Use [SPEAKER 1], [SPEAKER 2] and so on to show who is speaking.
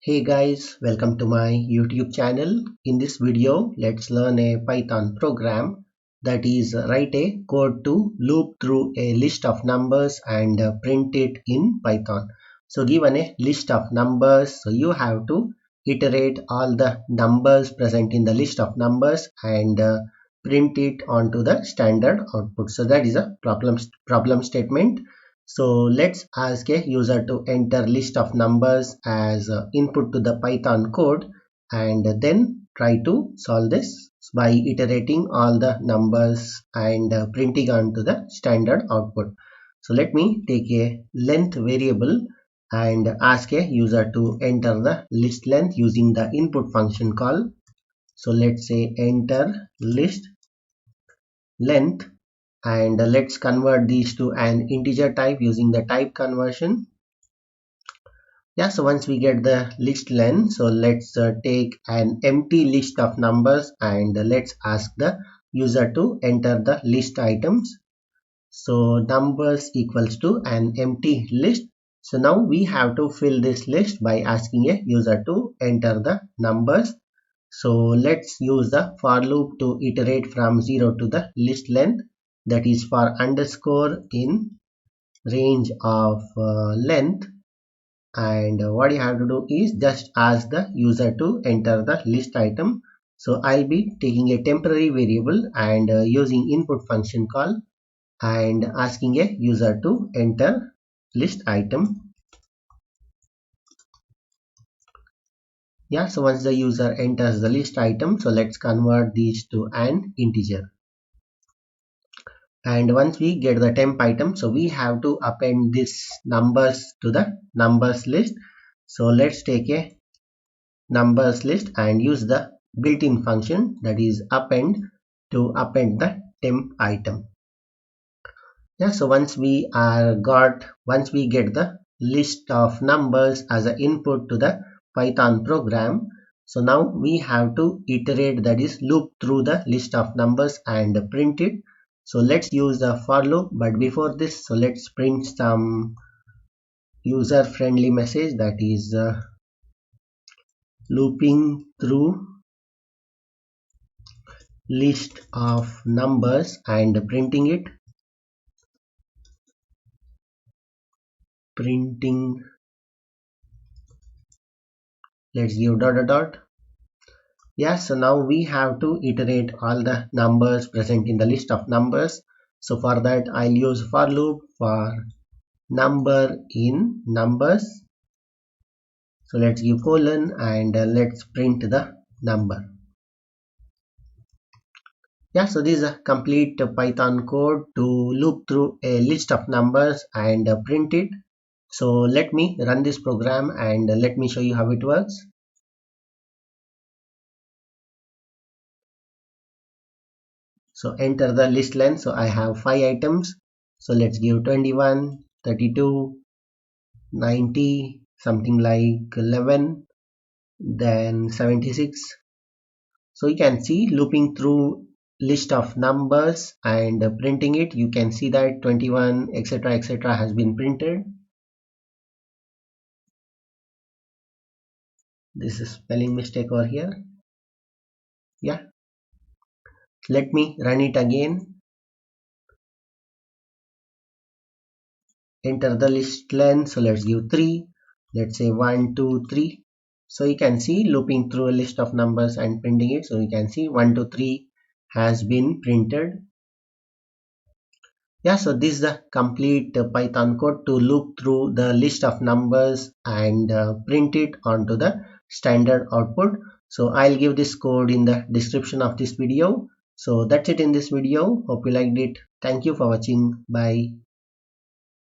[SPEAKER 1] Hey guys, welcome to my YouTube channel. In this video, let's learn a Python program that is write a code to loop through a list of numbers and print it in Python. So given a list of numbers, so you have to iterate all the numbers present in the list of numbers and print it onto the standard output. So that is a problem statement. So let's ask a user to enter list of numbers as input to the Python code and then try to solve this by iterating all the numbers and printing onto the standard output. So let me take a length variable and ask a user to enter the list length using the input function call. So let's say enter list length and let's convert these to an integer type using the type conversion. So once we get the list length, so let's take an empty list of numbers and let's ask the user to enter the list items. So numbers equals to an empty list. So now we have to fill this list by asking a user to enter the numbers. So let's use the for loop to iterate from 0 to the list length, that is for underscore in range of length, and what you have to do is just ask the user to enter the list item. So I'll be taking a temporary variable and using input function call and asking a user to enter list item. So once the user enters the list item, so let's convert these to an integer. And once we get the temp item, so we have to append this numbers to the numbers list. So let's take a numbers list and use the built-in function, that is append, to append the temp item. So once we get the list of numbers as an input to the Python program, so now we have to iterate, that is loop through the list of numbers and print it. So let's use the for loop, but before this, so let's print some user friendly message, that is looping through list of numbers and printing it. Printing, let's give dot dot dot. So now we have to iterate all the numbers present in the list of numbers. So for that, I'll use for loop for number in numbers. So let's give colon and let's print the number. So this is a complete Python code to loop through a list of numbers and print it. So let me run this program and let me show you how it works. So enter the list length. So I have 5 items. So let's give 21, 32, 90, something like 11, then 76. So you can see looping through list of numbers and printing it. You can see that 21, etc., etc. has been printed. This is spelling mistake over here. Let me run it again. Enter the list length. So let's give 3. Let's say 1, 2, 3. So you can see looping through a list of numbers and printing it. So you can see 1, 2, 3 has been printed. So this is the complete Python code to loop through the list of numbers and print it onto the standard output. So I'll give this code in the description of this video. So that's it in this video. Hope you liked it. Thank you for watching. Bye.